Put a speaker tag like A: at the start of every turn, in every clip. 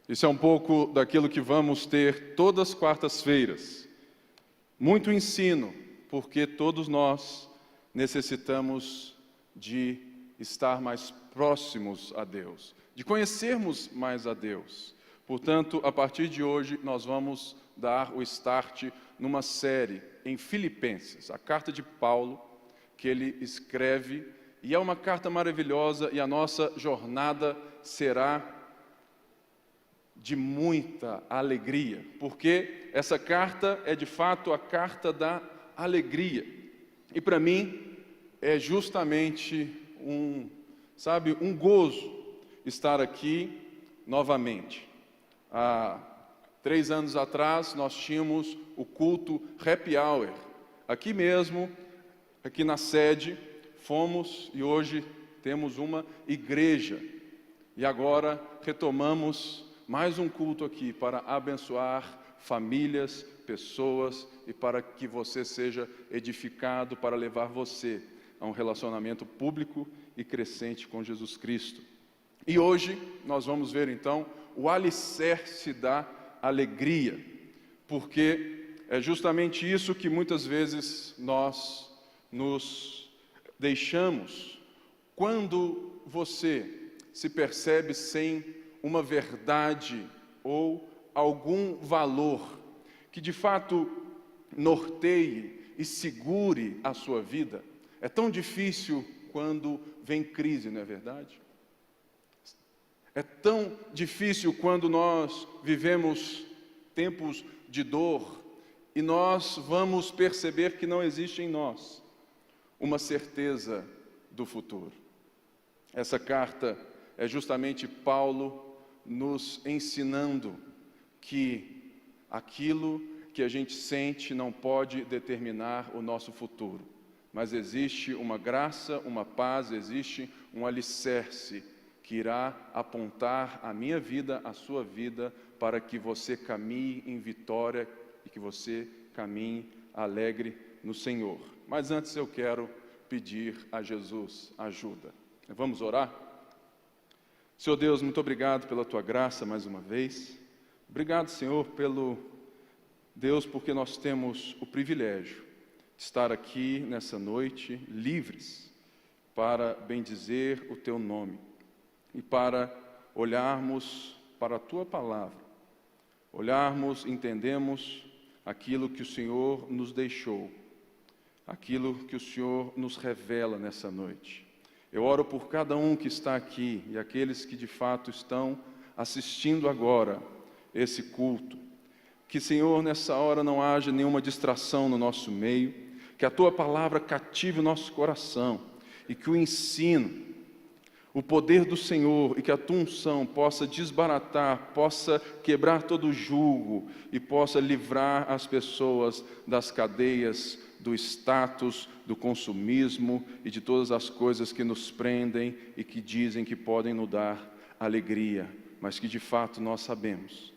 A: Isso é um pouco daquilo que vamos ter todas as quartas-feiras. Muito ensino, porque todos nós necessitamos de estar mais próximos a Deus, de conhecermos mais a Deus. Portanto, a partir de hoje, nós vamos dar o start numa série em Filipenses, a carta de Paulo, que ele escreve, e é uma carta maravilhosa, e a nossa jornada será de muita alegria, porque essa carta é de fato a carta da alegria. E para mim é justamente um gozo estar aqui novamente. Há 3 anos atrás nós tínhamos o culto Happy Hour, aqui mesmo, aqui na sede, fomos e hoje temos uma igreja. E agora retomamos mais um culto aqui para abençoar famílias, pessoas e para que você seja edificado, para levar você a um relacionamento público e crescente com Jesus Cristo. E hoje nós vamos ver então o alicerce da alegria, porque é justamente isso que muitas vezes nós nos deixamos quando você se percebe sem uma verdade ou algum valor que de fato norteie e segure a sua vida. É tão difícil quando vem crise, não é verdade? É tão difícil quando nós vivemos tempos de dor e nós vamos perceber que não existe em nós uma certeza do futuro. Essa carta é justamente Paulo nos ensinando que aquilo que a gente sente não pode determinar o nosso futuro, mas existe uma graça, uma paz, existe um alicerce que irá apontar a minha vida, a sua vida, para que você caminhe em vitória e que você caminhe alegre no Senhor. Mas antes eu quero pedir a Jesus ajuda. Vamos orar? Senhor Deus, muito obrigado pela Tua graça mais uma vez. Obrigado, Senhor, Deus, porque nós temos o privilégio de estar aqui nessa noite livres para bendizer o Teu nome e para olharmos para a Tua palavra, entendemos aquilo que o Senhor nos deixou, aquilo que o Senhor nos revela nessa noite. Eu oro por cada um que está aqui e aqueles que de fato estão assistindo agora esse culto. Que, Senhor, nessa hora não haja nenhuma distração no nosso meio, que a Tua palavra cative o nosso coração e que o ensino, o poder do Senhor e que a Tua unção possa desbaratar, possa quebrar todo o jugo e possa livrar as pessoas das cadeias do status, do consumismo e de todas as coisas que nos prendem e que dizem que podem nos dar alegria, mas que de fato nós sabemos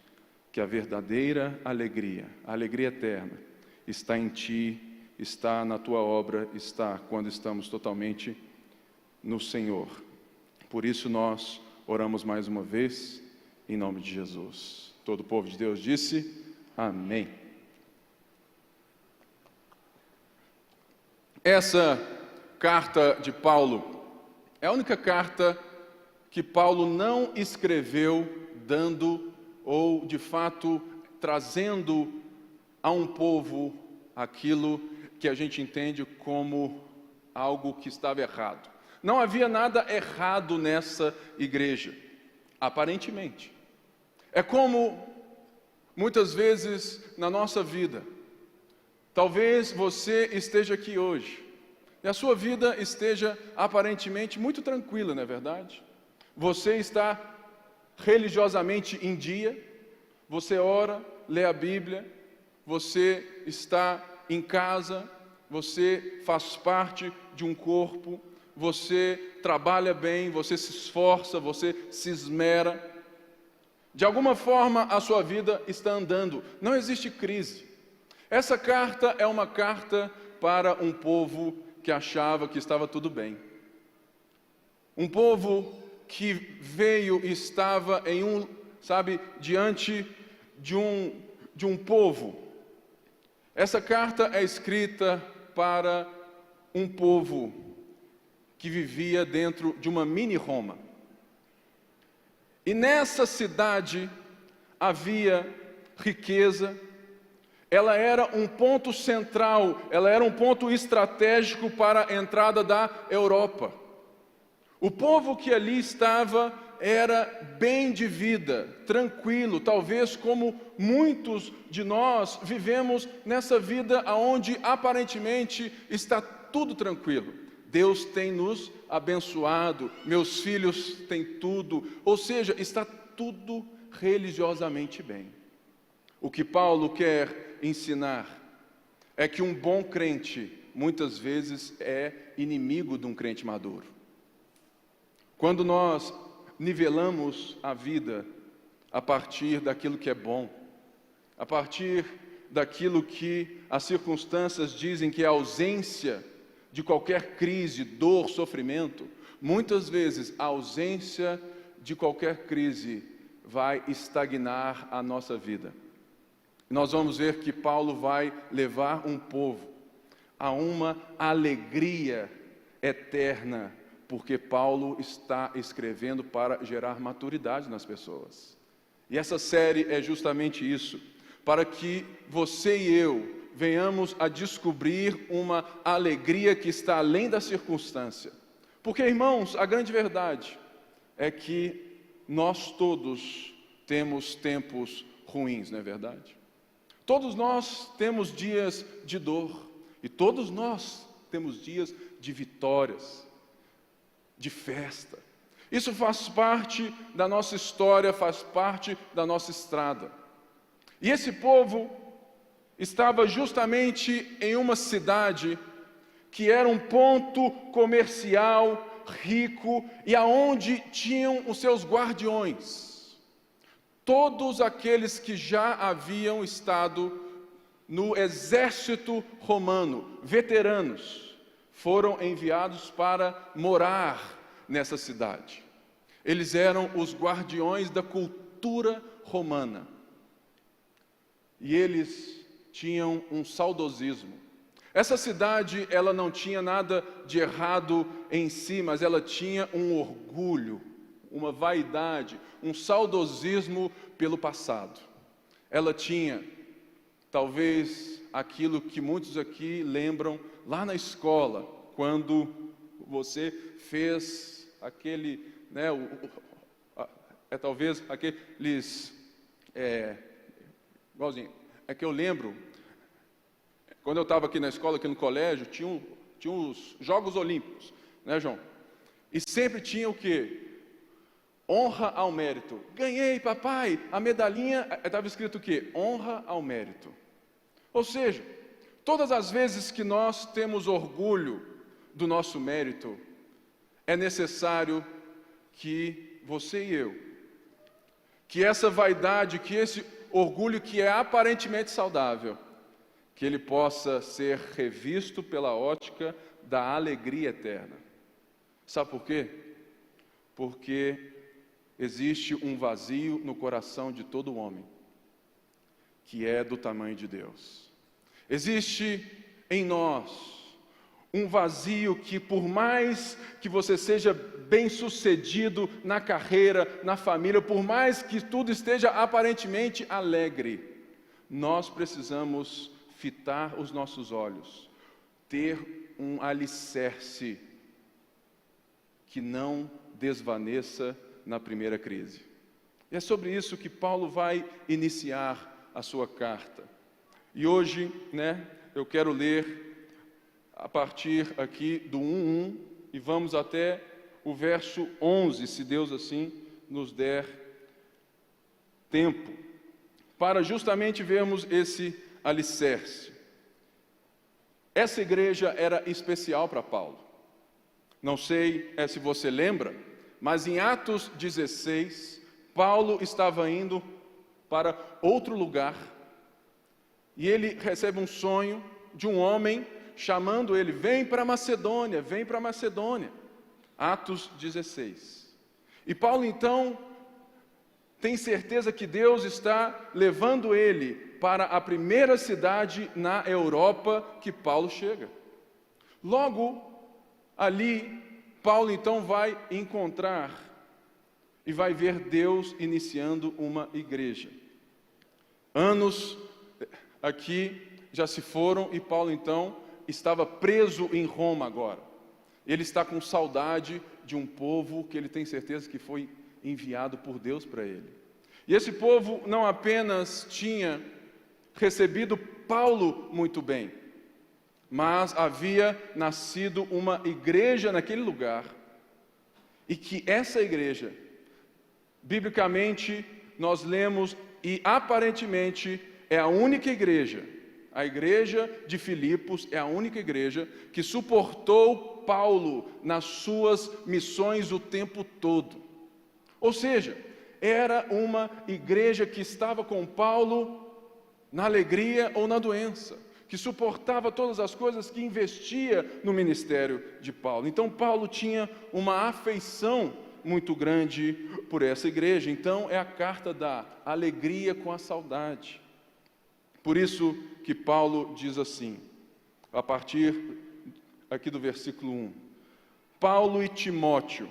A: que a verdadeira alegria, a alegria eterna, está em Ti, está na Tua obra, está quando estamos totalmente no Senhor. Por isso nós oramos mais uma vez, em nome de Jesus. Todo o povo de Deus disse, amém. Essa carta de Paulo é a única carta que Paulo não escreveu dando ou de fato trazendo a um povo aquilo que a gente entende como algo que estava errado. Não havia nada errado nessa igreja, aparentemente. É como muitas vezes na nossa vida. Talvez você esteja aqui hoje e a sua vida esteja aparentemente muito tranquila, não é verdade? Você está religiosamente em dia, você ora, lê a Bíblia, você está em casa, você faz parte de um corpo, você trabalha bem, você se esforça, você se esmera. De alguma forma a sua vida está andando, não existe crise. Essa carta é uma carta para um povo que achava que estava tudo bem. Um povo que veio e estava em um sabe, diante de um povo. Essa carta é escrita para um povo que vivia dentro de uma mini-Roma. E nessa cidade havia riqueza, ela era um ponto central, ela era um ponto estratégico para a entrada da Europa. O povo que ali estava era bem de vida, tranquilo, talvez como muitos de nós vivemos nessa vida onde aparentemente está tudo tranquilo. Deus tem nos abençoado, meus filhos têm tudo, ou seja, está tudo religiosamente bem. O que Paulo quer ensinar é que um bom crente, muitas vezes, é inimigo de um crente maduro. Quando nós nivelamos a vida a partir daquilo que é bom, a partir daquilo que as circunstâncias dizem que é a ausência de qualquer crise, dor, sofrimento, muitas vezes a ausência de qualquer crise vai estagnar a nossa vida. Nós vamos ver que Paulo vai levar um povo a uma alegria eterna, porque Paulo está escrevendo para gerar maturidade nas pessoas. E essa série é justamente isso, para que você e eu venhamos a descobrir uma alegria que está além da circunstância. Porque, irmãos, a grande verdade é que nós todos temos tempos ruins, não é verdade? Todos nós temos dias de dor, e todos nós temos dias de vitórias, de festa. Isso faz parte da nossa história, faz parte da nossa estrada. E esse povo estava justamente em uma cidade que era um ponto comercial rico e aonde tinham os seus guardiões. Todos aqueles que já haviam estado no exército romano, veteranos, foram enviados para morar nessa cidade. Eles eram os guardiões da cultura romana. E eles tinham um saudosismo. Essa cidade, ela não tinha nada de errado em si, mas ela tinha um orgulho, uma vaidade, um saudosismo pelo passado. Ela tinha, talvez, aquilo que muitos aqui lembram lá na escola, quando você fez aquele, talvez aqueles, igualzinho, é que eu lembro, quando eu estava aqui na escola, aqui no colégio, tinha os Jogos Olímpicos, né, João? E sempre tinha o quê? Honra ao mérito. Ganhei, papai, a medalhinha, estava escrito o quê? Honra ao mérito. Ou seja, todas as vezes que nós temos orgulho do nosso mérito, é necessário que você e eu, que essa vaidade, que esse orgulho que é aparentemente saudável, que ele possa ser revisto pela ótica da alegria eterna. Sabe por quê? Porque existe um vazio no coração de todo homem, que é do tamanho de Deus. Existe em nós um vazio que, por mais que você seja bem-sucedido na carreira, na família, por mais que tudo esteja aparentemente alegre, nós precisamos fitar os nossos olhos, ter um alicerce que não desvaneça na primeira crise. E é sobre isso que Paulo vai iniciar a sua carta. E hoje, eu quero ler a partir aqui do 1:1 e vamos até o verso 11, se Deus assim nos der tempo, para justamente vermos esse alicerce. Essa igreja era especial para Paulo. Não sei se você lembra, mas em Atos 16, Paulo estava indo para outro lugar e ele recebe um sonho de um homem chamando ele, vem para Macedônia, vem para Macedônia. Atos 16. E Paulo então tem certeza que Deus está levando ele para a primeira cidade na Europa que Paulo chega. Logo ali, Paulo então vai encontrar e vai ver Deus iniciando uma igreja. Anos aqui já se foram e Paulo então estava preso em Roma agora. Ele está com saudade de um povo que ele tem certeza que foi enviado por Deus para ele. E esse povo não apenas tinha recebido Paulo muito bem, mas havia nascido uma igreja naquele lugar, e que essa igreja, biblicamente, nós lemos, e aparentemente é a única igreja, a igreja de Filipos é a única igreja que suportou Paulo nas suas missões o tempo todo. Ou seja, era uma igreja que estava com Paulo na alegria ou na doença, que suportava todas as coisas, que investia no ministério de Paulo. Então Paulo tinha uma afeição muito grande por essa igreja. Então é a carta da alegria com a saudade. Por isso que Paulo diz assim, a partir aqui do versículo 1: Paulo e Timóteo,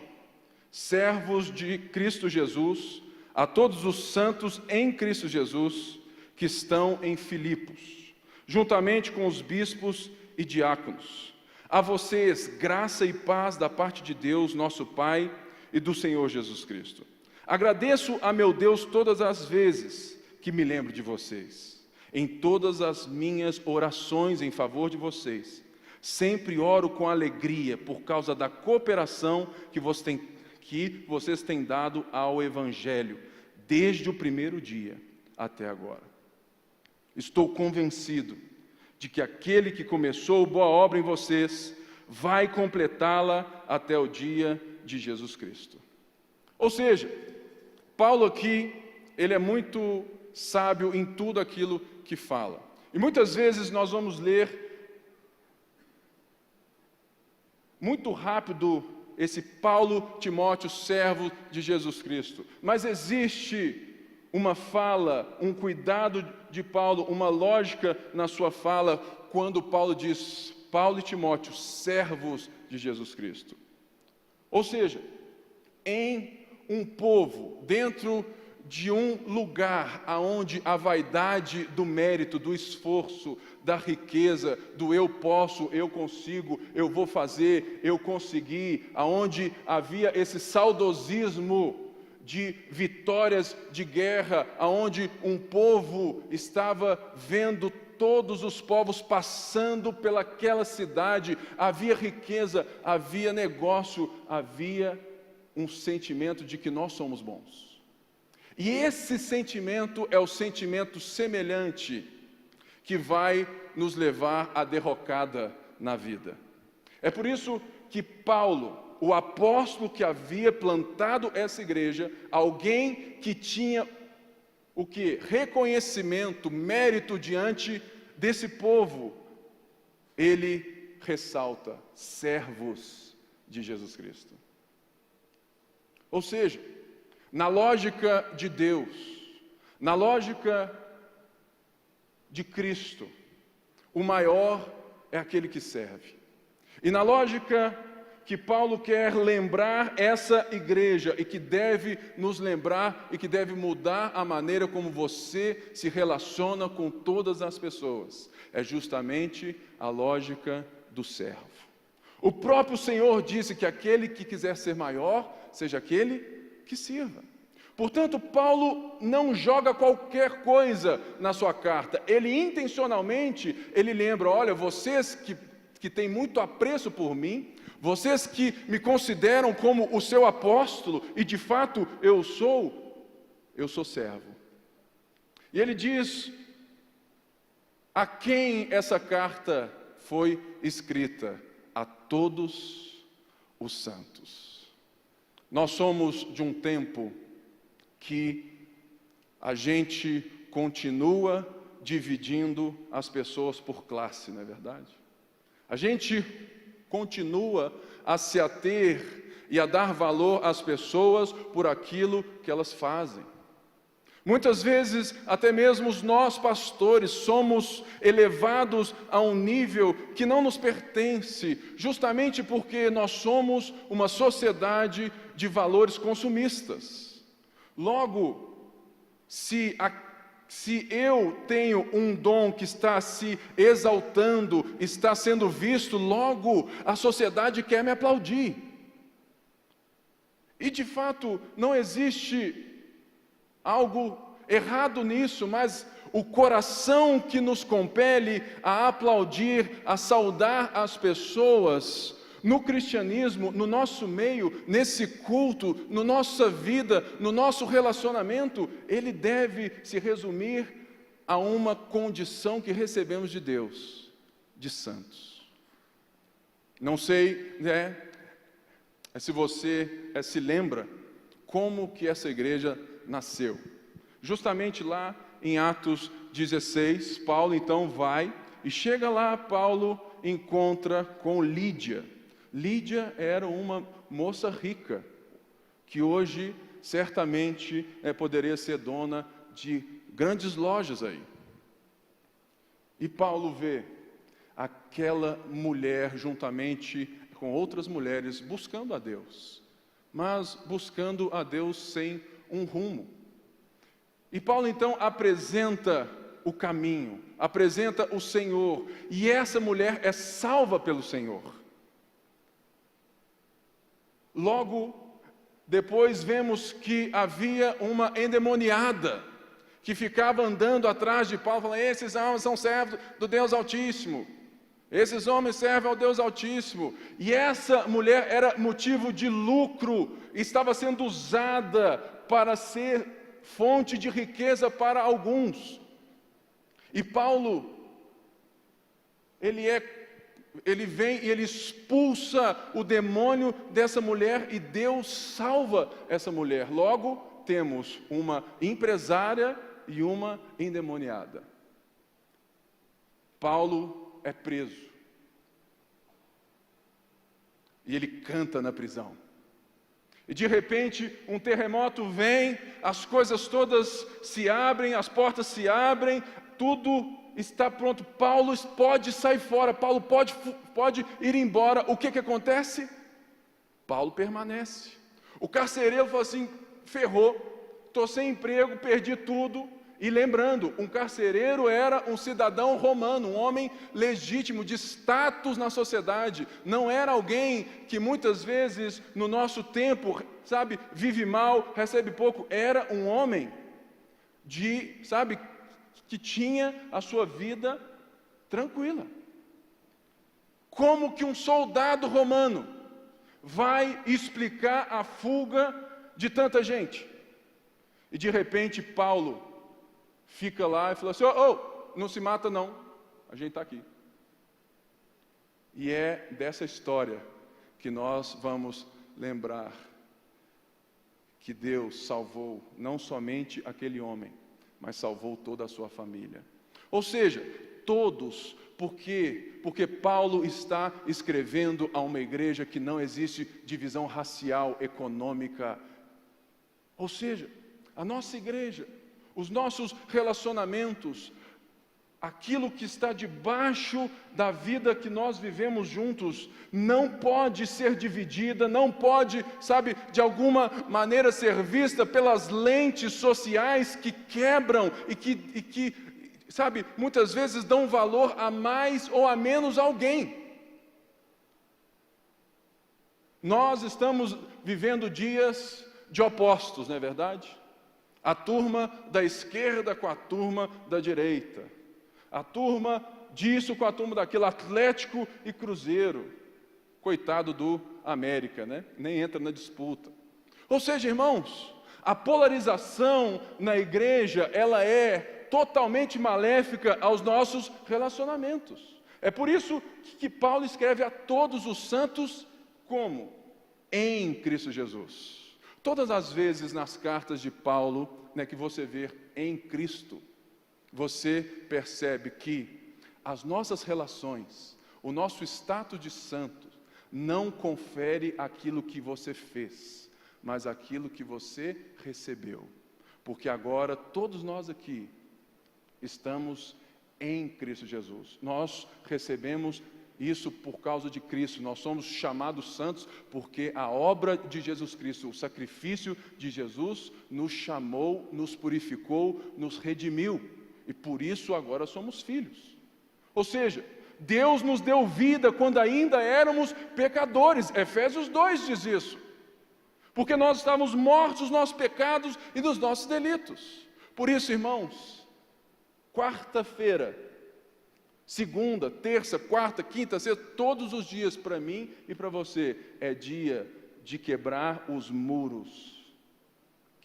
A: servos de Cristo Jesus, a todos os santos em Cristo Jesus, que estão em Filipos, juntamente com os bispos e diáconos. A vocês, graça e paz da parte de Deus, nosso Pai, e do Senhor Jesus Cristo. Agradeço a meu Deus todas as vezes que me lembro de vocês. Em todas as minhas orações em favor de vocês, sempre oro com alegria por causa da cooperação que vocês têm dado ao Evangelho, desde o primeiro dia até agora. Estou convencido de que aquele que começou boa obra em vocês vai completá-la até o dia de Jesus Cristo. Ou seja, Paulo aqui, ele é muito sábio em tudo aquilo que fala. E muitas vezes nós vamos ler muito rápido esse Paulo, Timóteo, servo de Jesus Cristo. Mas existe uma fala, um cuidado de Paulo, uma lógica na sua fala, quando Paulo diz, Paulo e Timóteo, servos de Jesus Cristo. Ou seja, em um povo, dentro de um lugar aonde a vaidade do mérito, do esforço, da riqueza, do eu posso, eu consigo, eu vou fazer, eu consegui, aonde havia esse saudosismo de vitórias de guerra, aonde um povo estava vendo todos os povos passando pelaquela cidade, havia riqueza, havia negócio, havia um sentimento de que nós somos bons. E esse sentimento é o sentimento semelhante que vai nos levar à derrocada na vida. É por isso que Paulo, o apóstolo que havia plantado essa igreja, alguém que tinha o que? Reconhecimento, mérito diante desse povo, ele ressalta, servos de Jesus Cristo. Ou seja, na lógica de Deus, na lógica de Cristo, o maior é aquele que serve. E na lógica que Paulo quer lembrar essa igreja e que deve nos lembrar e que deve mudar a maneira como você se relaciona com todas as pessoas, é justamente a lógica do servo. O próprio Senhor disse que aquele que quiser ser maior, seja aquele que sirva. Portanto, Paulo não joga qualquer coisa na sua carta. Ele intencionalmente, ele lembra, olha, vocês que têm muito apreço por mim, vocês que me consideram como o seu apóstolo, e de fato eu sou servo. E ele diz a quem essa carta foi escrita: a todos os santos. Nós somos de um tempo que a gente continua dividindo as pessoas por classe, não é verdade? A gente continua a se ater e a dar valor às pessoas por aquilo que elas fazem. Muitas vezes, até mesmo nós pastores somos elevados a um nível que não nos pertence, justamente porque nós somos uma sociedade de valores consumistas. Logo, se eu tenho um dom que está se exaltando, está sendo visto, logo a sociedade quer me aplaudir. E de fato, não existe algo errado nisso, mas o coração que nos compele a aplaudir, a saudar as pessoas, no cristianismo, no nosso meio, nesse culto, na nossa vida, no nosso relacionamento, ele deve se resumir a uma condição que recebemos de Deus, de santos. Não sei, se você se lembra como que essa igreja nasceu. Justamente lá em Atos 16, Paulo então vai e chega lá, Paulo encontra com Lídia. Lídia era uma moça rica, que hoje certamente poderia ser dona de grandes lojas aí. E Paulo vê aquela mulher juntamente com outras mulheres buscando a Deus, mas buscando a Deus sem um rumo. E Paulo então apresenta o caminho, apresenta o Senhor, e essa mulher é salva pelo Senhor. Logo, depois vemos que havia uma endemoniada, que ficava andando atrás de Paulo, falando: esses homens são servos do Deus Altíssimo, esses homens servem ao Deus Altíssimo. E essa mulher era motivo de lucro, estava sendo usada para ser fonte de riqueza para alguns. E Paulo, ele vem e ele expulsa o demônio dessa mulher, e Deus salva essa mulher. Logo, temos uma empresária e uma endemoniada. Paulo é preso. E ele canta na prisão. E de repente, um terremoto vem, as coisas todas se abrem, as portas se abrem, tudo está pronto. Paulo pode sair fora, Paulo pode ir embora. O que acontece? Paulo permanece. O carcereiro falou assim: ferrou, estou sem emprego, perdi tudo. E lembrando, um carcereiro era um cidadão romano, um homem legítimo, de status na sociedade. Não era alguém que muitas vezes no nosso tempo, vive mal, recebe pouco. Era um homem que tinha a sua vida tranquila. Como que um soldado romano vai explicar a fuga de tanta gente? E de repente Paulo fica lá e fala assim: não se mata não, a gente está aqui. E é dessa história que nós vamos lembrar que Deus salvou não somente aquele homem, mas salvou toda a sua família. Ou seja, todos. Por quê? Porque Paulo está escrevendo a uma igreja que não existe divisão racial, econômica. Ou seja, a nossa igreja, os nossos relacionamentos, aquilo que está debaixo da vida que nós vivemos juntos, não pode ser dividida, não pode, de alguma maneira ser vista pelas lentes sociais que quebram e que muitas vezes dão valor a mais ou a menos alguém. Nós estamos vivendo dias de opostos, não é verdade? A turma da esquerda com a turma da direita. A turma disso com a turma daquilo, Atlético e Cruzeiro. Coitado do América, nem entra na disputa. Ou seja, irmãos, a polarização na igreja, ela é totalmente maléfica aos nossos relacionamentos. É por isso que Paulo escreve a todos os santos como? Em Cristo Jesus. Todas as vezes nas cartas de Paulo, que você vê em Cristo, você percebe que as nossas relações, o nosso status de santo, não confere aquilo que você fez, mas aquilo que você recebeu. porque agora todos nós aqui estamos em Cristo Jesus. Nós recebemos isso por causa de Cristo. Nós somos chamados santos porque a obra de Jesus Cristo, o sacrifício de Jesus, nos chamou, nos purificou, nos redimiu. E por isso agora somos filhos. Ou seja, Deus nos deu vida quando ainda éramos pecadores. Efésios 2 diz isso. Porque nós estávamos mortos nos nossos pecados e nos nossos delitos. Por isso, irmãos, quarta-feira, segunda, terça, quarta, quinta, sexta, todos os dias para mim e para você é dia de quebrar os muros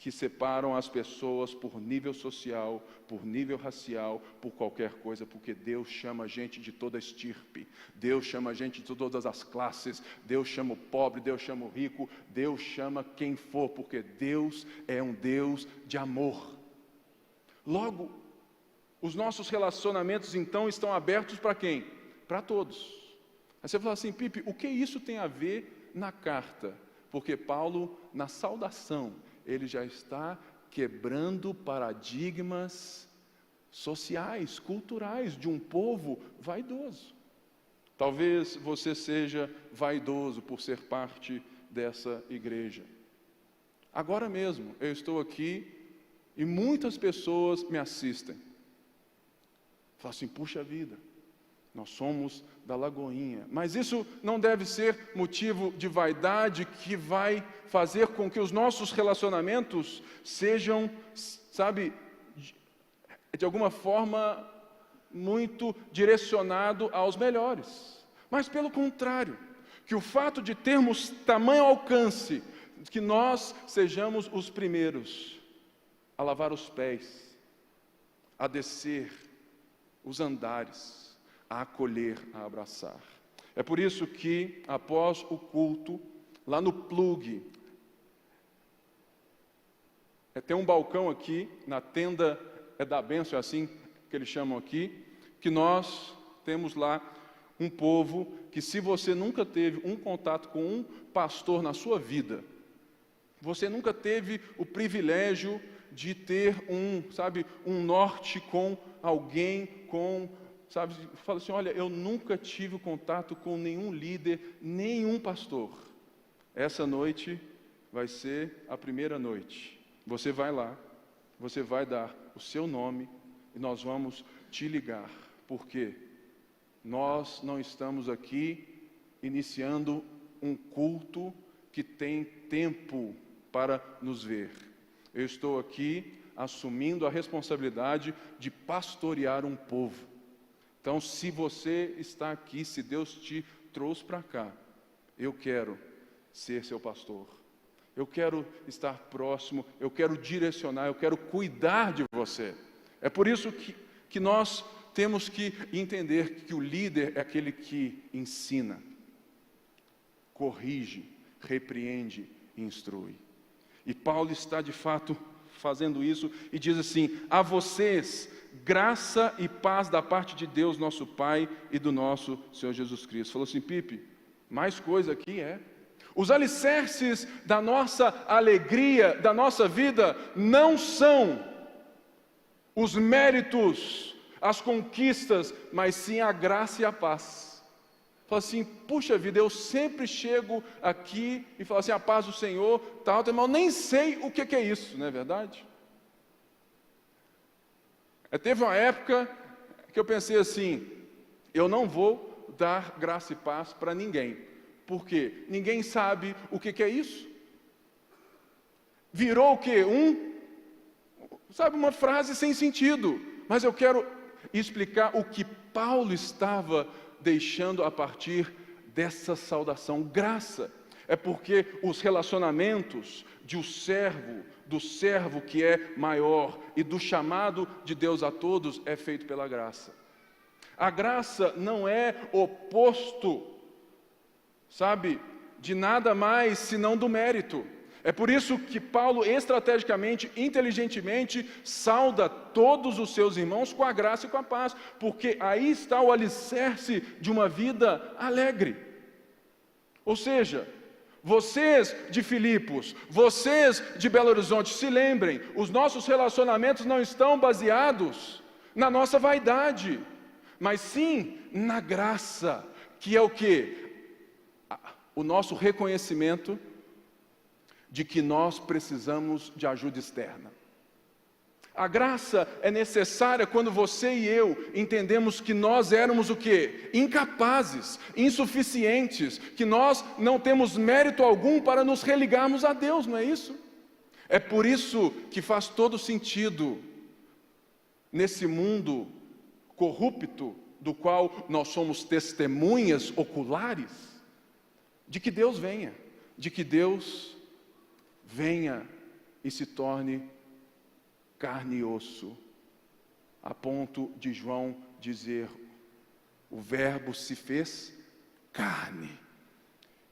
A: que separam as pessoas por nível social, por nível racial, por qualquer coisa, porque Deus chama a gente de toda estirpe, Deus chama a gente de todas as classes, Deus chama o pobre, Deus chama o rico, Deus chama quem for, porque Deus é um Deus de amor. Logo, os nossos relacionamentos então estão abertos para quem? Para todos. Aí você fala assim, Pipe, o que isso tem a ver na carta? Porque Paulo, na saudação, ele já está quebrando paradigmas sociais, culturais, de um povo vaidoso. Talvez você seja vaidoso por ser parte dessa igreja. Agora mesmo, eu estou aqui e muitas pessoas me assistem. Falam assim, puxa vida, nós somos da Lagoinha. Mas isso não deve ser motivo de vaidade que vai fazer com que os nossos relacionamentos sejam, sabe, de alguma forma muito direcionado aos melhores. Mas pelo contrário, que o fato de termos tamanho alcance, que nós sejamos os primeiros a lavar os pés, a descer os andares, a acolher, a abraçar. É por isso que, após o culto, lá no plug, tem um balcão aqui, na tenda da bênção, é assim que eles chamam aqui, que nós temos lá um povo que, se você nunca teve um contato com um pastor na sua vida, você nunca teve o privilégio de ter um norte com alguém, fala assim, olha, eu nunca tive contato com nenhum líder, nenhum pastor. Essa noite vai ser a primeira noite. Você vai lá, você vai dar o seu nome e nós vamos te ligar, porque nós não estamos aqui iniciando um culto que tem tempo para nos ver. Eu estou aqui assumindo a responsabilidade de pastorear um povo. Então, se você está aqui, se Deus te trouxe para cá, eu quero ser seu pastor. Eu quero estar próximo, eu quero direcionar, eu quero cuidar de você. É por isso que nós temos que entender que o líder é aquele que ensina, corrige, repreende e instrui. E Paulo está de fato fazendo isso e diz assim, a vocês, graça e paz da parte de Deus, nosso Pai, e do nosso Senhor Jesus Cristo. Falou assim, Pipe, mais coisa aqui os alicerces da nossa alegria, da nossa vida, não são os méritos, as conquistas, mas sim a graça e a paz. Fala assim, puxa vida, eu sempre chego aqui e falo assim, a paz do Senhor, tal, mas eu nem sei o que é isso, não é verdade? Teve uma época que eu pensei assim, eu não vou dar graça e paz para ninguém. Por quê? Ninguém sabe o que é isso. Virou o quê? Uma frase sem sentido. Mas eu quero explicar o que Paulo estava deixando a partir dessa saudação. Graça é porque os relacionamentos do servo que é maior e do chamado de Deus a todos é feito pela graça. A graça não é oposto, de nada mais senão do mérito. É por isso que Paulo estrategicamente, inteligentemente, sauda todos os seus irmãos com a graça e com a paz, porque aí está o alicerce de uma vida alegre. Ou seja, Vocês de Filipos, vocês de Belo Horizonte, se lembrem, os nossos relacionamentos não estão baseados na nossa vaidade, mas sim na graça, que é o quê? O nosso reconhecimento de que nós precisamos de ajuda externa. A graça é necessária quando você e eu entendemos que nós éramos o quê? Incapazes, insuficientes, que nós não temos mérito algum para nos religarmos a Deus, não é isso? É por isso que faz todo sentido, nesse mundo corrupto, do qual nós somos testemunhas oculares, de que Deus venha, e se torne carne e osso, a ponto de João dizer, o Verbo se fez carne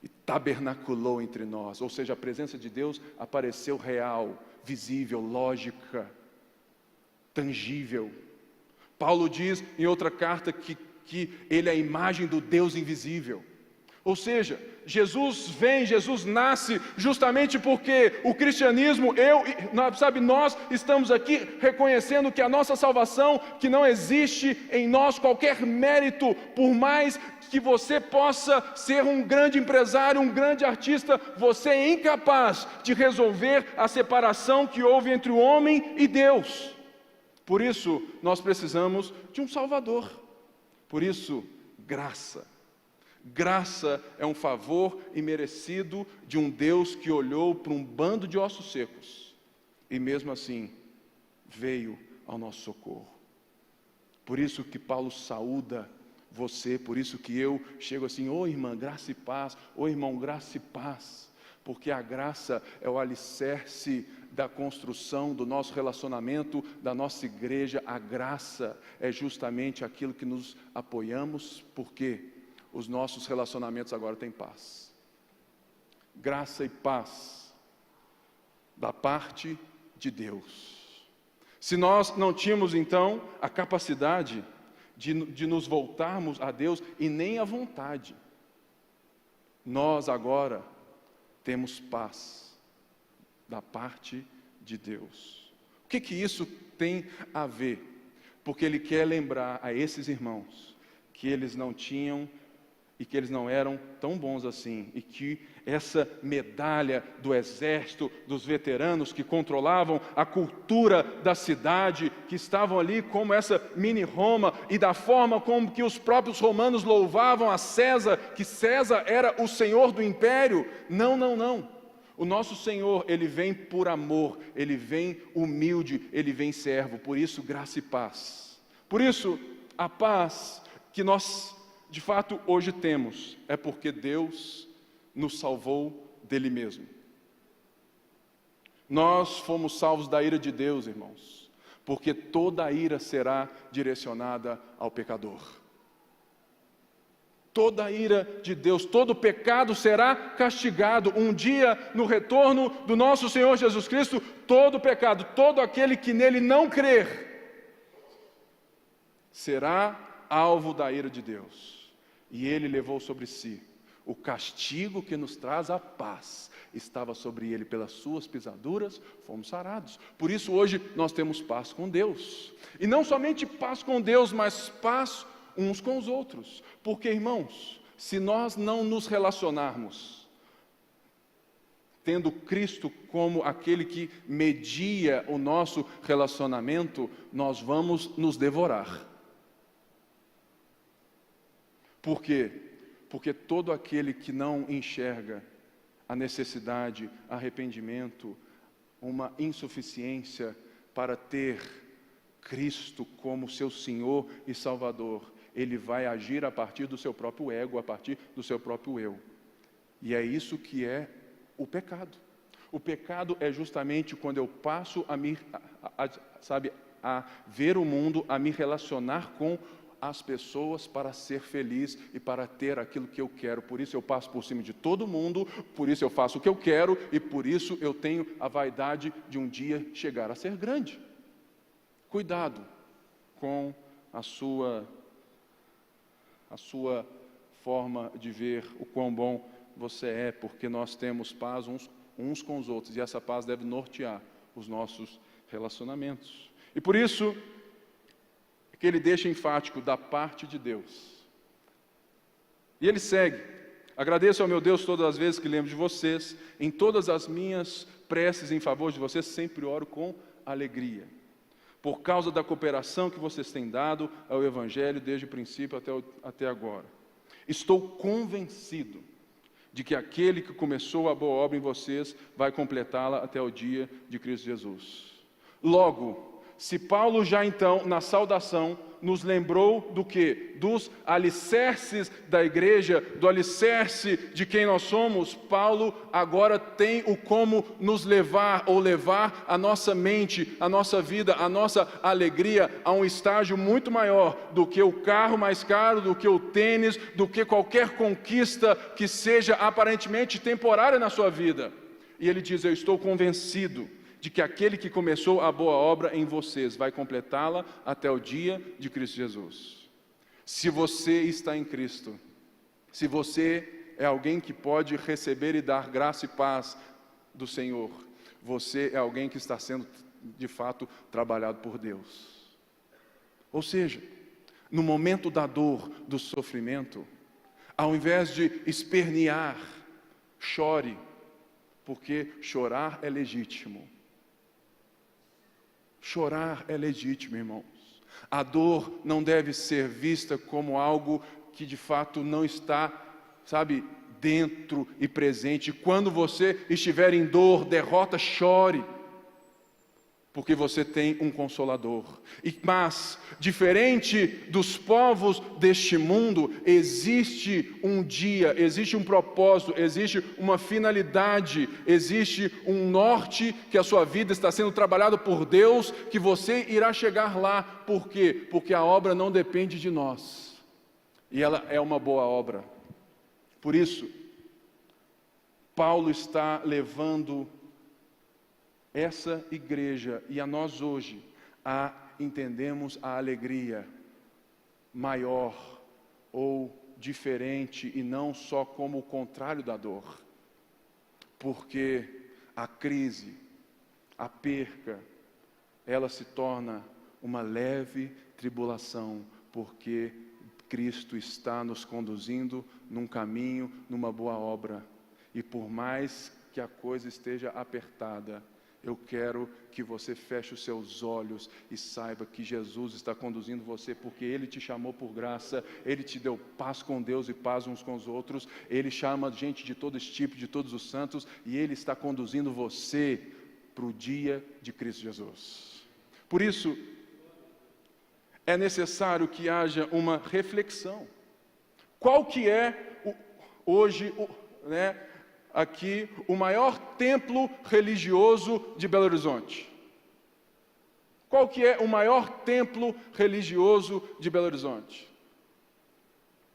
A: e tabernaculou entre nós, ou seja, a presença de Deus apareceu real, visível, lógica, tangível. Paulo diz em outra carta que ele é a imagem do Deus invisível. Ou seja, Jesus vem, Jesus nasce justamente porque o cristianismo, nós estamos aqui reconhecendo que a nossa salvação, que não existe em nós qualquer mérito, por mais que você possa ser um grande empresário, um grande artista, você é incapaz de resolver a separação que houve entre o homem e Deus. Por isso, nós precisamos de um Salvador. Por isso, graça. Graça é um favor imerecido de um Deus que olhou para um bando de ossos secos e mesmo assim veio ao nosso socorro. Por isso que Paulo saúda você, por isso que eu chego assim, ô irmã, graça e paz, ô irmão, graça e paz, porque a graça é o alicerce da construção do nosso relacionamento, da nossa igreja. A graça é justamente aquilo que nos apoiamos, porque os nossos relacionamentos agora têm paz. Graça e paz da parte de Deus. Se nós não tínhamos então a capacidade de nos voltarmos a Deus e nem a vontade, nós agora temos paz da parte de Deus. O que isso tem a ver? Porque Ele quer lembrar a esses irmãos que eles não tinham e que eles não eram tão bons assim, e que essa medalha do exército, dos veteranos que controlavam a cultura da cidade, que estavam ali como essa mini Roma, e da forma como que os próprios romanos louvavam a César, que César era o senhor do império. Não. O nosso Senhor, Ele vem por amor, Ele vem humilde, Ele vem servo. Por isso, graça e paz. Por isso, a paz que nós de fato hoje temos, é porque Deus nos salvou dele mesmo. Nós fomos salvos da ira de Deus, irmãos, porque toda a ira será direcionada ao pecador. Toda a ira de Deus, todo pecado será castigado. Um dia, no retorno do nosso Senhor Jesus Cristo, todo pecado, todo aquele que nele não crer, será alvo da ira de Deus. E Ele levou sobre si o castigo que nos traz a paz. Estava sobre Ele, pelas suas pisaduras, fomos sarados. Por isso hoje nós temos paz com Deus. E não somente paz com Deus, mas paz uns com os outros. Porque, irmãos, se nós não nos relacionarmos, tendo Cristo como aquele que media o nosso relacionamento, nós vamos nos devorar. Por quê? Porque todo aquele que não enxerga a necessidade, arrependimento, uma insuficiência para ter Cristo como seu Senhor e Salvador, ele vai agir a partir do seu próprio ego, a partir do seu próprio eu. E é isso que é o pecado. O pecado é justamente quando eu passo a ver o mundo, a me relacionar com as pessoas para ser feliz e para ter aquilo que eu quero. Por isso eu passo por cima de todo mundo, por isso eu faço o que eu quero e por isso eu tenho a vaidade de um dia chegar a ser grande. Cuidado com a sua forma de ver o quão bom você é, porque nós temos paz uns com os outros, e essa paz deve nortear os nossos relacionamentos. E por isso, que ele deixa enfático, da parte de Deus. E ele segue: agradeço ao meu Deus todas as vezes que lembro de vocês, em todas as minhas preces em favor de vocês, sempre oro com alegria, por causa da cooperação que vocês têm dado ao Evangelho desde o princípio até agora. Estou convencido de que aquele que começou a boa obra em vocês vai completá-la até o dia de Cristo Jesus. Logo, se Paulo já então, na saudação, nos lembrou do quê? Dos alicerces da igreja, do alicerce de quem nós somos, Paulo agora tem o como nos levar, ou levar a nossa mente, a nossa vida, a nossa alegria a um estágio muito maior do que o carro mais caro, do que o tênis, do que qualquer conquista que seja aparentemente temporária na sua vida. E ele diz: eu estou convencido de que aquele que começou a boa obra em vocês vai completá-la até o dia de Cristo Jesus. Se você está em Cristo, se você é alguém que pode receber e dar graça e paz do Senhor, você é alguém que está sendo de fato trabalhado por Deus. Ou seja, no momento da dor, do sofrimento, ao invés de espernear, chore, porque chorar é legítimo. Chorar é legítimo, irmãos. A dor não deve ser vista como algo que de fato não está, dentro e presente. Quando você estiver em dor, derrota, chore, porque você tem um Consolador. Mas, diferente dos povos deste mundo, existe um dia, existe um propósito, existe uma finalidade, existe um norte que a sua vida está sendo trabalhado por Deus, que você irá chegar lá. Por quê? Porque a obra não depende de nós, e ela é uma boa obra. Por isso, Paulo está levando essa igreja e a nós hoje a entendermos a alegria maior ou diferente, e não só como o contrário da dor, porque a crise, a perca, ela se torna uma leve tribulação, porque Cristo está nos conduzindo num caminho, numa boa obra. E por mais que a coisa esteja apertada, eu quero que você feche os seus olhos e saiba que Jesus está conduzindo você, porque Ele te chamou por graça, Ele te deu paz com Deus e paz uns com os outros, Ele chama gente de todo esse tipo, de todos os santos, e Ele está conduzindo você para o dia de Cristo Jesus. Por isso, é necessário que haja uma reflexão. Qual que é hoje, aqui, o maior templo religioso de Belo Horizonte? Qual que é o maior templo religioso de Belo Horizonte?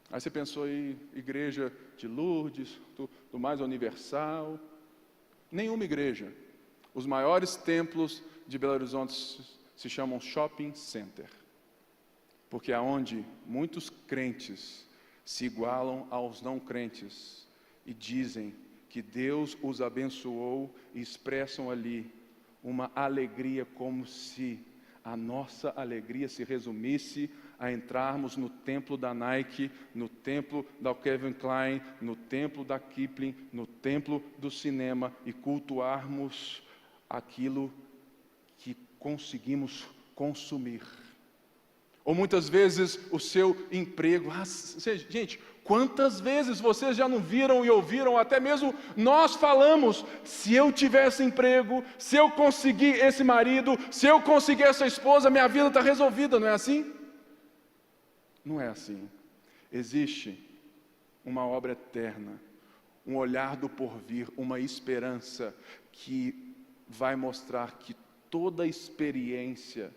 A: Aí você pensou aí, igreja de Lourdes, do mais universal. Nenhuma igreja. Os maiores templos de Belo Horizonte se chamam shopping center, porque é onde muitos crentes se igualam aos não crentes e dizem que Deus os abençoou, e expressam ali uma alegria, como se a nossa alegria se resumisse a entrarmos no templo da Nike, no templo da Calvin Klein, no templo da Kipling, no templo do cinema, e cultuarmos aquilo que conseguimos consumir. Ou muitas vezes o seu emprego. Gente, quantas vezes vocês já não viram e ouviram, até mesmo nós falamos: se eu tivesse emprego, se eu conseguir esse marido, se eu conseguir essa esposa, minha vida está resolvida. Não é assim? Não é assim. Existe uma obra eterna, um olhar do porvir, uma esperança que vai mostrar que toda experiência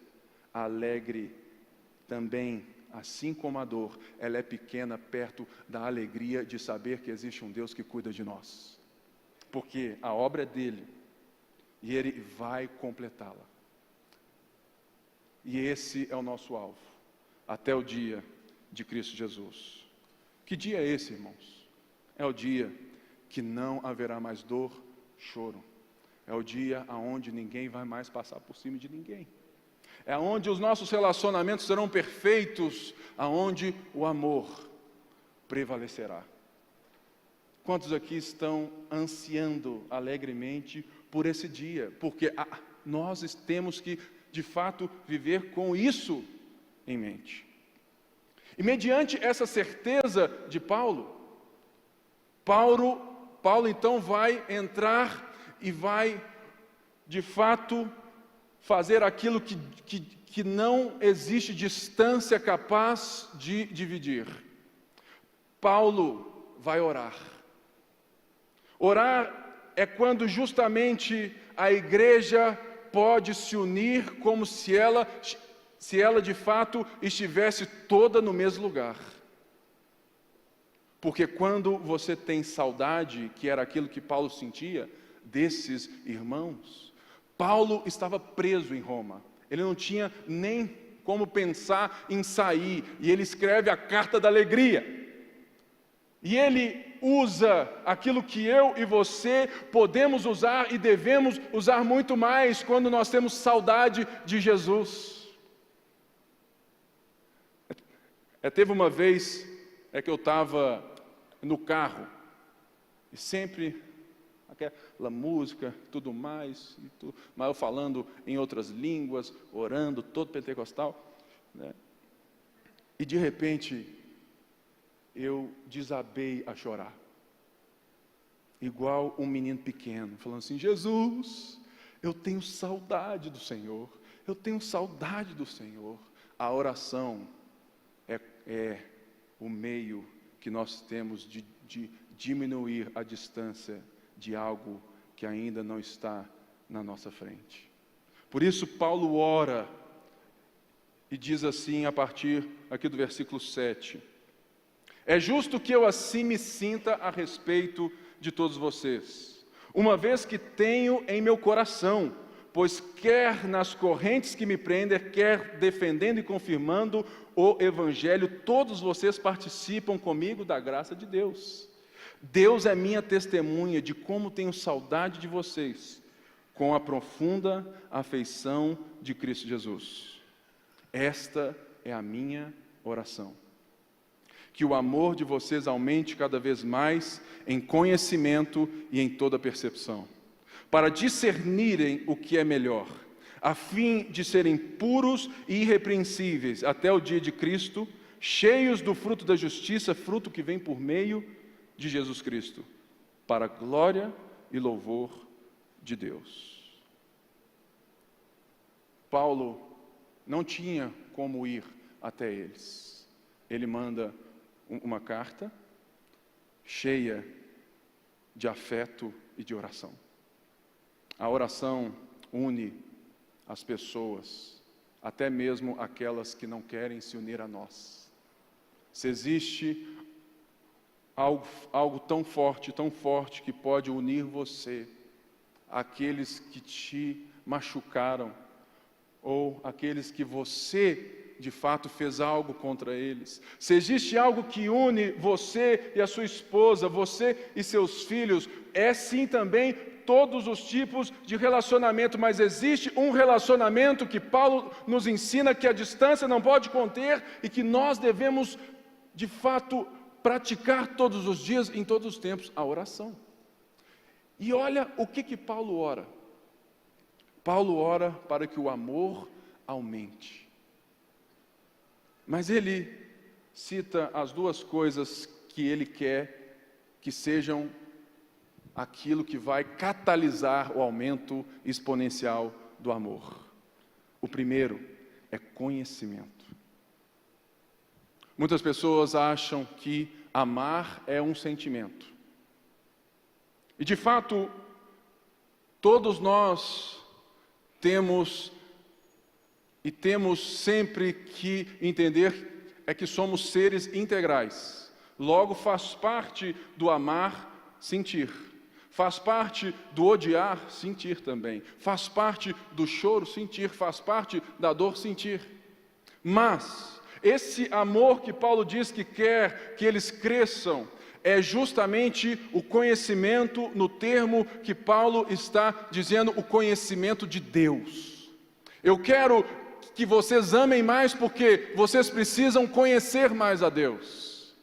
A: alegre também, assim como a dor, ela é pequena perto da alegria de saber que existe um Deus que cuida de nós. Porque a obra é dele, e Ele vai completá-la. E esse é o nosso alvo, até o dia de Cristo Jesus. Que dia é esse, irmãos? É o dia que não haverá mais dor, choro. É o dia onde ninguém vai mais passar por cima de ninguém. É onde os nossos relacionamentos serão perfeitos, aonde o amor prevalecerá. Quantos aqui estão ansiando alegremente por esse dia? Porque nós temos que, de fato, viver com isso em mente. E mediante essa certeza de Paulo então vai entrar e vai, de fato, fazer aquilo que não existe distância capaz de dividir. Paulo vai orar. Orar é quando justamente a igreja pode se unir como se ela de fato estivesse toda no mesmo lugar. Porque quando você tem saudade, que era aquilo que Paulo sentia, desses irmãos, Paulo estava preso em Roma. Ele não tinha nem como pensar em sair, e ele escreve a carta da alegria. E ele usa aquilo que eu e você podemos usar e devemos usar muito mais quando nós temos saudade de Jesus. Teve uma vez que eu estava no carro, e sempre aquela música, tudo mais, mas eu falando em outras línguas, orando, todo pentecostal, né? E de repente, eu desabei a chorar, igual um menino pequeno, falando assim: Jesus, eu tenho saudade do Senhor, eu tenho saudade do Senhor. A oração é o meio que nós temos de diminuir a distância de algo que ainda não está na nossa frente. Por isso Paulo ora e diz assim a partir aqui do versículo 7: é justo que eu assim me sinta a respeito de todos vocês, uma vez que tenho em meu coração, pois quer nas correntes que me prendem, quer defendendo e confirmando o Evangelho, todos vocês participam comigo da graça de Deus. Deus é minha testemunha de como tenho saudade de vocês, com a profunda afeição de Cristo Jesus. Esta é a minha oração. Que o amor de vocês aumente cada vez mais em conhecimento e em toda percepção, para discernirem o que é melhor, a fim de serem puros e irrepreensíveis até o dia de Cristo, cheios do fruto da justiça, fruto que vem por meio de Jesus Cristo, para a glória e louvor de Deus. Paulo não tinha como ir até eles. Ele manda uma carta cheia de afeto e de oração. A oração une as pessoas, até mesmo aquelas que não querem se unir a nós. Se existe algo tão forte que pode unir você àqueles que te machucaram, ou aqueles que você de fato fez algo contra eles, se existe algo que une você e a sua esposa, você e seus filhos, é sim também todos os tipos de relacionamento, mas existe um relacionamento que Paulo nos ensina que a distância não pode conter e que nós devemos de fato praticar todos os dias, em todos os tempos, a oração. E olha o que Paulo ora. Paulo ora para que o amor aumente. Mas ele cita as duas coisas que ele quer que sejam aquilo que vai catalisar o aumento exponencial do amor. O primeiro é conhecimento. Muitas pessoas acham que amar é um sentimento. E de fato, todos nós temos sempre que entender que somos seres integrais. Logo, faz parte do amar sentir. Faz parte do odiar sentir também. Faz parte do choro sentir. Faz parte da dor sentir. Mas esse amor que Paulo diz que quer que eles cresçam é justamente o conhecimento, no termo que Paulo está dizendo, o conhecimento de Deus. Eu quero que vocês amem mais porque vocês precisam conhecer mais a Deus.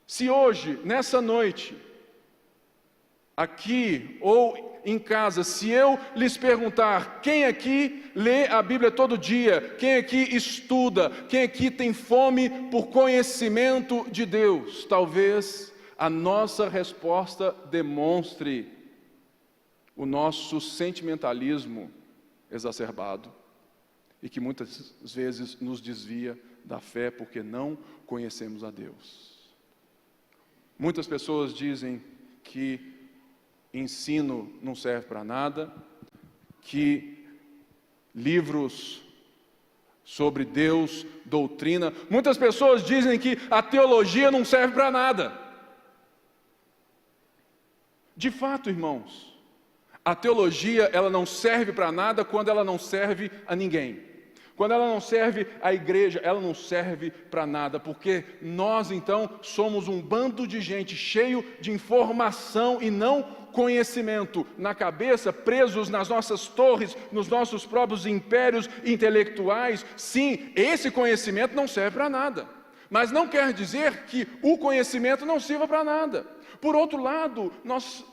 A: Se hoje, nessa noite, aqui ou em casa, se eu lhes perguntar, quem aqui lê a Bíblia todo dia? Quem aqui estuda? Quem aqui tem fome por conhecimento de Deus? Talvez a nossa resposta demonstre o nosso sentimentalismo exacerbado e que muitas vezes nos desvia da fé porque não conhecemos a Deus. Muitas pessoas dizem que ensino não serve para nada, que livros sobre Deus, doutrina, muitas pessoas dizem que a teologia não serve para nada. De fato, irmãos, a teologia ela não serve para nada quando ela não serve a ninguém. Quando ela não serve à igreja, ela não serve para nada, porque nós então somos um bando de gente cheio de informação e não conhecimento na cabeça, presos nas nossas torres, nos nossos próprios impérios intelectuais. Sim, esse conhecimento não serve para nada, mas não quer dizer que o conhecimento não sirva para nada. Por outro lado, nós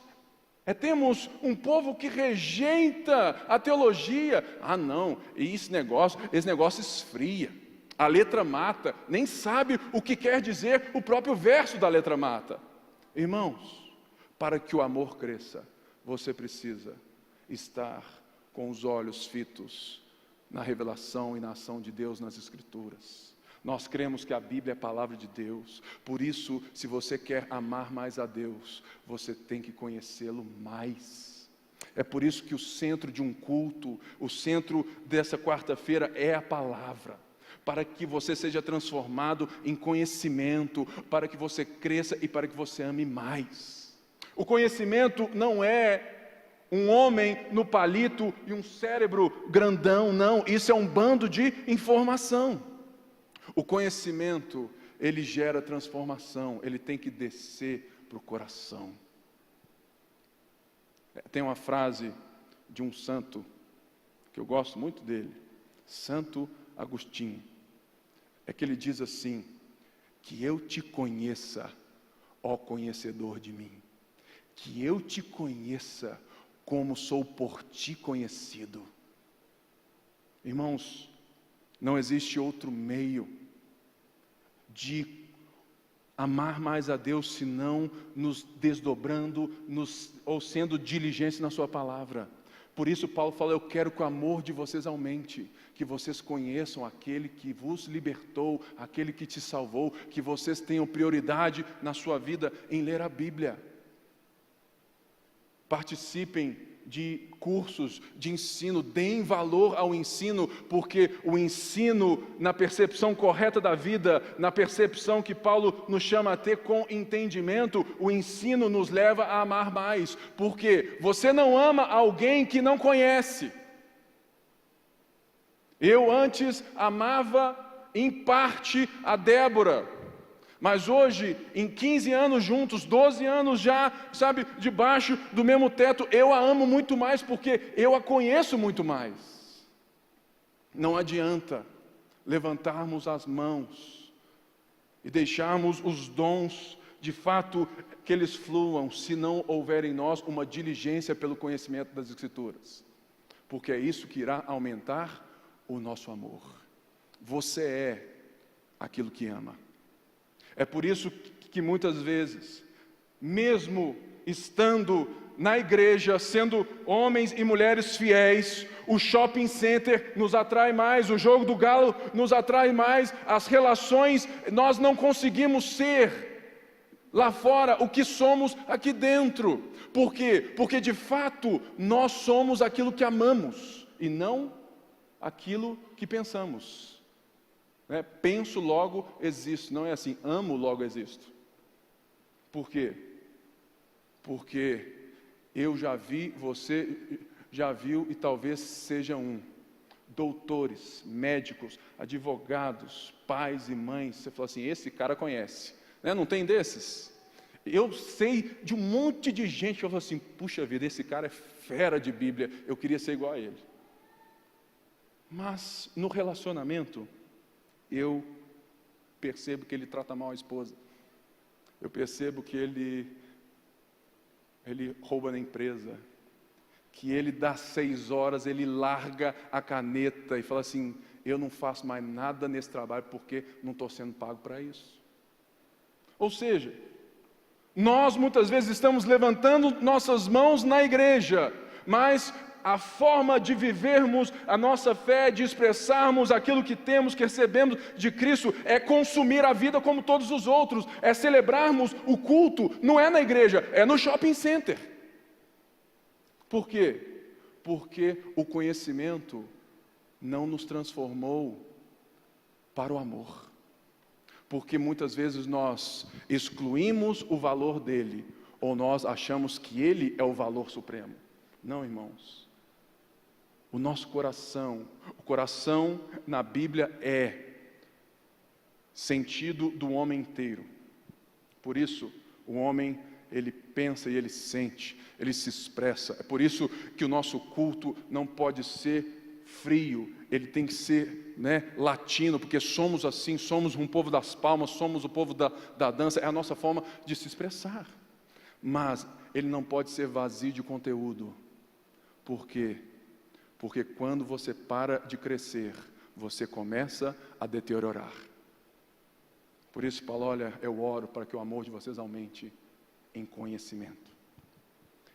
A: temos um povo que rejeita a teologia. Ah não, esse negócio esfria, a letra mata, nem sabe o que quer dizer o próprio verso da letra mata. Irmãos, para que o amor cresça, você precisa estar com os olhos fitos na revelação e na ação de Deus nas Escrituras. Nós cremos que a Bíblia é a palavra de Deus. Por isso, se você quer amar mais a Deus, você tem que conhecê-lo mais. É por isso que o centro de um culto, o centro dessa quarta-feira é a palavra. Para que você seja transformado em conhecimento, para que você cresça e para que você ame mais. O conhecimento não é um homem no palito e um cérebro grandão, não. Isso é um bando de informação. O conhecimento, ele gera transformação, ele tem que descer para o coração. Tem uma frase de um santo, que eu gosto muito dele, Santo Agostinho. É que ele diz assim, que eu te conheça, ó conhecedor de mim. Que eu te conheça como sou por ti conhecido. Irmãos, não existe outro meio de amar mais a Deus senão nos desdobrando ou sendo diligentes na sua palavra. Por isso Paulo fala, eu quero que o amor de vocês aumente, que vocês conheçam aquele que vos libertou, aquele que te salvou, que vocês tenham prioridade na sua vida em ler a Bíblia. Participem de cursos de ensino, deem valor ao ensino, porque o ensino na percepção correta da vida, na percepção que Paulo nos chama a ter com entendimento, o ensino nos leva a amar mais, porque você não ama alguém que não conhece. Eu antes amava em parte a Débora, mas hoje, em 15 anos juntos, 12 anos já, sabe, debaixo do mesmo teto, eu a amo muito mais porque eu a conheço muito mais. Não adianta levantarmos as mãos e deixarmos os dons, de fato, que eles fluam, se não houver em nós uma diligência pelo conhecimento das Escrituras. Porque é isso que irá aumentar o nosso amor. Você é aquilo que ama. É por isso que muitas vezes, mesmo estando na igreja, sendo homens e mulheres fiéis, o shopping center nos atrai mais, o jogo do galo nos atrai mais, as relações, nós não conseguimos ser lá fora o que somos aqui dentro. Por quê? Porque de fato nós somos aquilo que amamos e não aquilo que pensamos. Penso, logo existo. Não é assim, amo, logo existo. Por quê? Porque eu já vi, você já viu e talvez seja um. Doutores, médicos, advogados, pais e mães. Você fala assim, esse cara conhece. Não tem desses? Eu sei de um monte de gente que eu falo assim, puxa vida, esse cara é fera de Bíblia, eu queria ser igual a ele. Mas no relacionamento, eu percebo que ele trata mal a esposa. Eu percebo que ele rouba na empresa. Que ele dá 6 horas, ele larga a caneta e fala assim, eu não faço mais nada nesse trabalho porque não estou sendo pago para isso. Ou seja, nós muitas vezes estamos levantando nossas mãos na igreja, mas a forma de vivermos a nossa fé, de expressarmos aquilo que temos, que recebemos de Cristo, é consumir a vida como todos os outros, é celebrarmos o culto, não é na igreja, é no shopping center. Por quê? Porque o conhecimento não nos transformou para o amor. Porque muitas vezes nós excluímos o valor dele, ou nós achamos que ele é o valor supremo. Não, irmãos. O nosso coração, o coração na Bíblia é sentido do homem inteiro. Por isso, o homem, ele pensa e ele sente, ele se expressa. É por isso que o nosso culto não pode ser frio, ele tem que ser latino, porque somos assim, somos um povo das palmas, somos o povo da dança, é a nossa forma de se expressar. Mas ele não pode ser vazio de conteúdo. Por quê? Porque quando você para de crescer, você começa a deteriorar. Por isso, Paulo, olha, eu oro para que o amor de vocês aumente em conhecimento.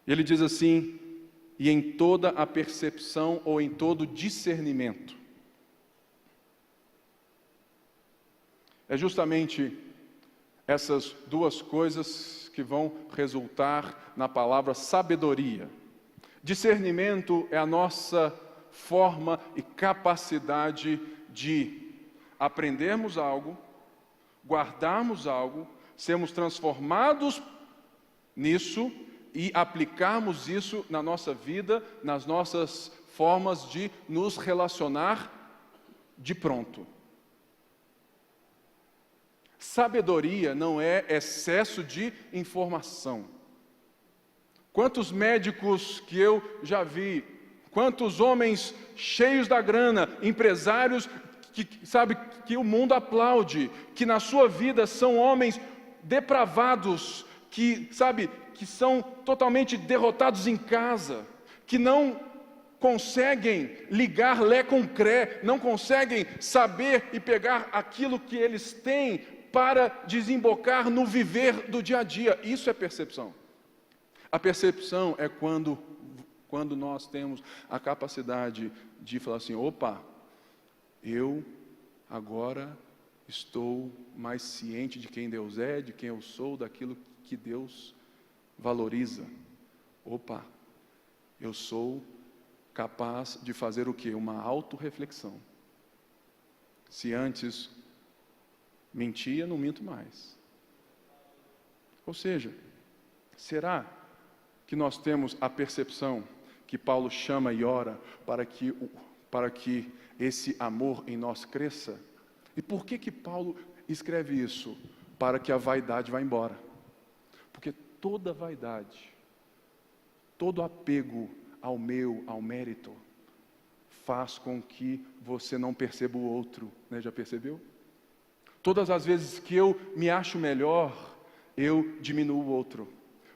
A: E ele diz assim, e em toda a percepção ou em todo discernimento. É justamente essas duas coisas que vão resultar na palavra sabedoria. Discernimento é a nossa forma e capacidade de aprendermos algo, guardarmos algo, sermos transformados nisso e aplicarmos isso na nossa vida, nas nossas formas de nos relacionar de pronto. Sabedoria não é excesso de informação. Quantos médicos que eu já vi, quantos homens cheios da grana, empresários que o mundo aplaude, que na sua vida são homens depravados, que são totalmente derrotados em casa, que não conseguem ligar lé com cré, não conseguem saber e pegar aquilo que eles têm para desembocar no viver do dia a dia. Isso é percepção. A percepção é quando nós temos a capacidade de falar assim, opa, eu agora estou mais ciente de quem Deus é, de quem eu sou, daquilo que Deus valoriza. Opa, eu sou capaz de fazer o quê? Uma autorreflexão. Se antes mentia, não minto mais. Ou seja, será que nós temos a percepção que Paulo chama e ora para que esse amor em nós cresça? E por que Paulo escreve isso? Para que a vaidade vá embora. Porque toda vaidade, todo apego ao mérito, faz com que você não perceba o outro, já percebeu? Todas as vezes que eu me acho melhor, eu diminuo o outro.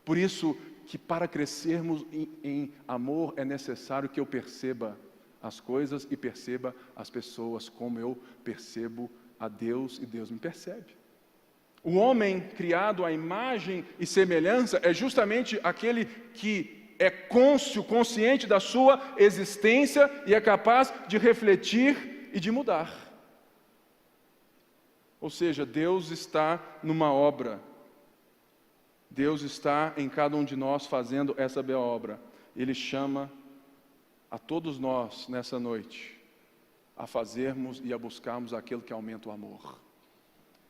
A: Por isso que para crescermos em amor é necessário que eu perceba as coisas e perceba as pessoas como eu percebo a Deus e Deus me percebe. O homem criado à imagem e semelhança é justamente aquele que é consciente da sua existência e é capaz de refletir e de mudar. Ou seja, Deus está numa obra. Deus está em cada um de nós fazendo essa bela obra. Ele chama a todos nós nessa noite a fazermos e a buscarmos aquilo que aumenta o amor.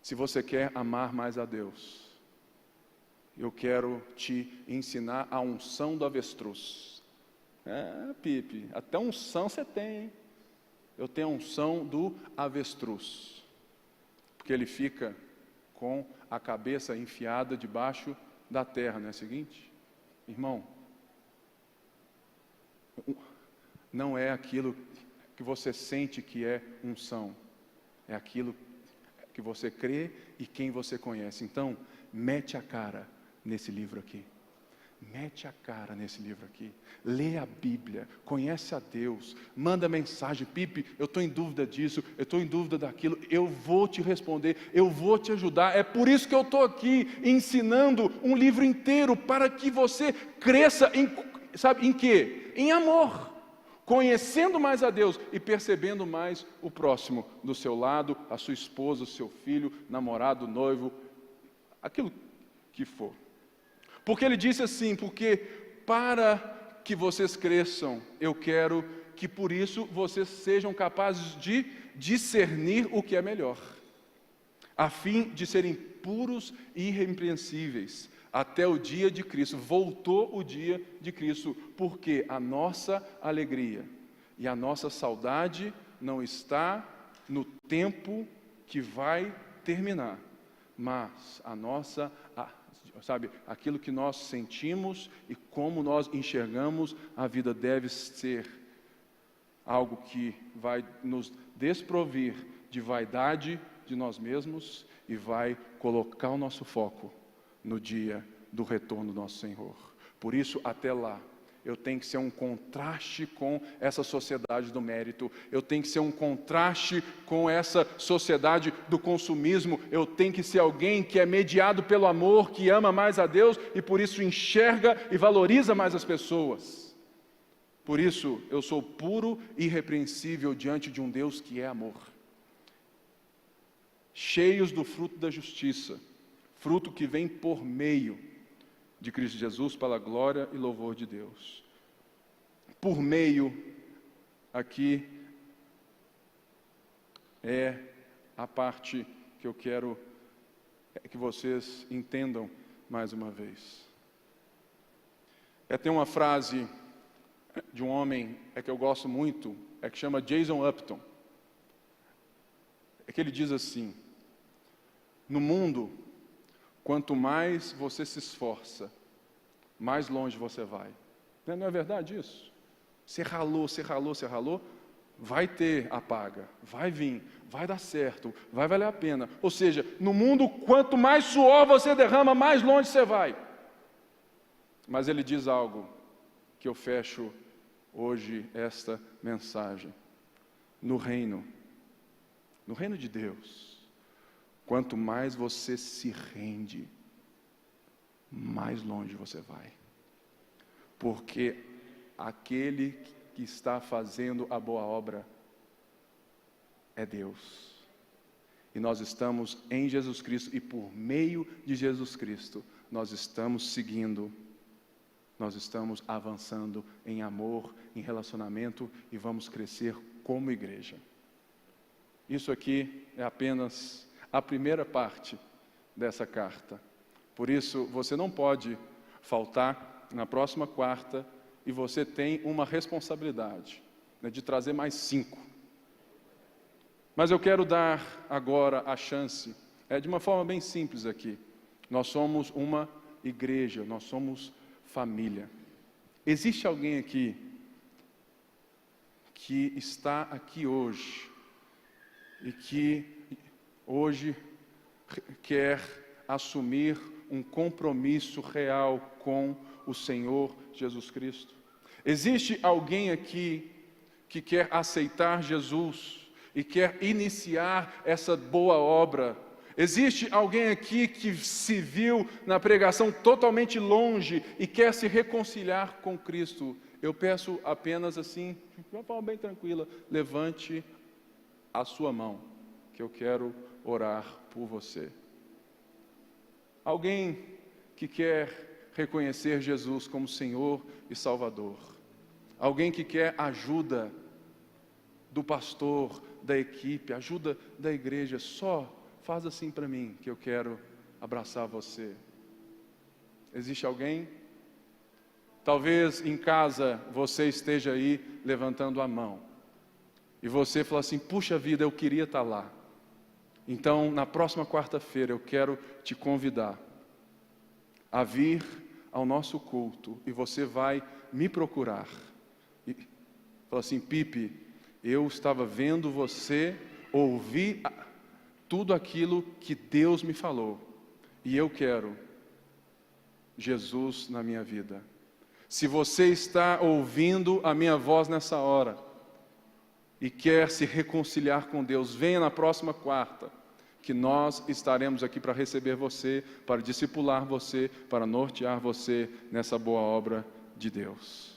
A: Se você quer amar mais a Deus, eu quero te ensinar a unção do avestruz. Pipe, até unção você tem, hein? Eu tenho a unção do avestruz. Porque ele fica com a cabeça enfiada debaixo da terra, não é o seguinte? Irmão, não é aquilo que você sente que é unção, é aquilo que você crê e quem você conhece. Então, mete a cara nesse livro aqui. Mete a cara nesse livro aqui, lê a Bíblia, conhece a Deus, manda mensagem: Pipe, eu estou em dúvida disso, eu estou em dúvida daquilo, eu vou te responder, eu vou te ajudar. É por isso que eu estou aqui ensinando um livro inteiro, para que você cresça sabe em quê? Em amor, conhecendo mais a Deus e percebendo mais o próximo do seu lado, a sua esposa, o seu filho, namorado, noivo, aquilo que for. Porque ele disse assim: porque para que vocês cresçam, eu quero que por isso vocês sejam capazes de discernir o que é melhor, a fim de serem puros e irrepreensíveis até o dia de Cristo. Voltou o dia de Cristo, porque a nossa alegria e a nossa saudade não está no tempo que vai terminar, mas a nossa aquilo que nós sentimos e como nós enxergamos a vida deve ser algo que vai nos desprovir de vaidade de nós mesmos e vai colocar o nosso foco no dia do retorno do nosso Senhor. Por isso, até lá, eu tenho que ser um contraste com essa sociedade do mérito, eu tenho que ser um contraste com essa sociedade do consumismo, eu tenho que ser alguém que é mediado pelo amor, que ama mais a Deus e por isso enxerga e valoriza mais as pessoas. Por isso, eu sou puro e irrepreensível diante de um Deus que é amor. Cheios do fruto da justiça, fruto que vem por meio de Cristo Jesus, para a glória e louvor de Deus. Por meio, aqui é a parte que eu quero que vocês entendam mais uma vez. Tem uma frase de um homem que eu gosto muito, que chama Jason Upton. Que ele diz assim: no mundo, quanto mais você se esforça, mais longe você vai. Não é verdade isso? Você ralou, vai ter a paga, vai vir, vai dar certo, vai valer a pena. Ou seja, no mundo, quanto mais suor você derrama, mais longe você vai. Mas ele diz algo que eu fecho hoje esta mensagem. No reino de Deus, quanto mais você se rende, mais longe você vai. Porque aquele que está fazendo a boa obra é Deus. E nós estamos em Jesus Cristo, e por meio de Jesus Cristo, nós estamos seguindo, nós estamos avançando em amor, em relacionamento, e vamos crescer como igreja. Isso aqui é apenas a primeira parte dessa carta. Por isso, você não pode faltar na próxima quarta, e você tem uma responsabilidade, de trazer mais 5. Mas eu quero dar agora a chance, de uma forma bem simples aqui. Nós somos uma igreja, nós somos família. Existe alguém aqui que está aqui hoje e que hoje quer assumir um compromisso real com o Senhor Jesus Cristo? Existe alguém aqui que quer aceitar Jesus e quer iniciar essa boa obra? Existe alguém aqui que se viu na pregação totalmente longe e quer se reconciliar com Cristo? Eu peço apenas assim, de uma forma bem tranquila, levante a sua mão, que eu quero orar por você. Alguém que quer reconhecer Jesus como Senhor e Salvador. Alguém que quer ajuda do pastor, da equipe, ajuda da igreja. Só faz assim para mim, que eu quero abraçar você. Existe alguém? Talvez em casa você esteja aí levantando a mão. E você fala assim: puxa vida, eu queria estar lá. Então, na próxima quarta-feira, eu quero te convidar a vir ao nosso culto, e você vai me procurar. E fala assim: Pipe, eu estava vendo você, ouvi tudo aquilo que Deus me falou, e eu quero Jesus na minha vida. Se você está ouvindo a minha voz nessa hora e quer se reconciliar com Deus, venha na próxima quarta, que nós estaremos aqui para receber você, para discipular você, para nortear você nessa boa obra de Deus.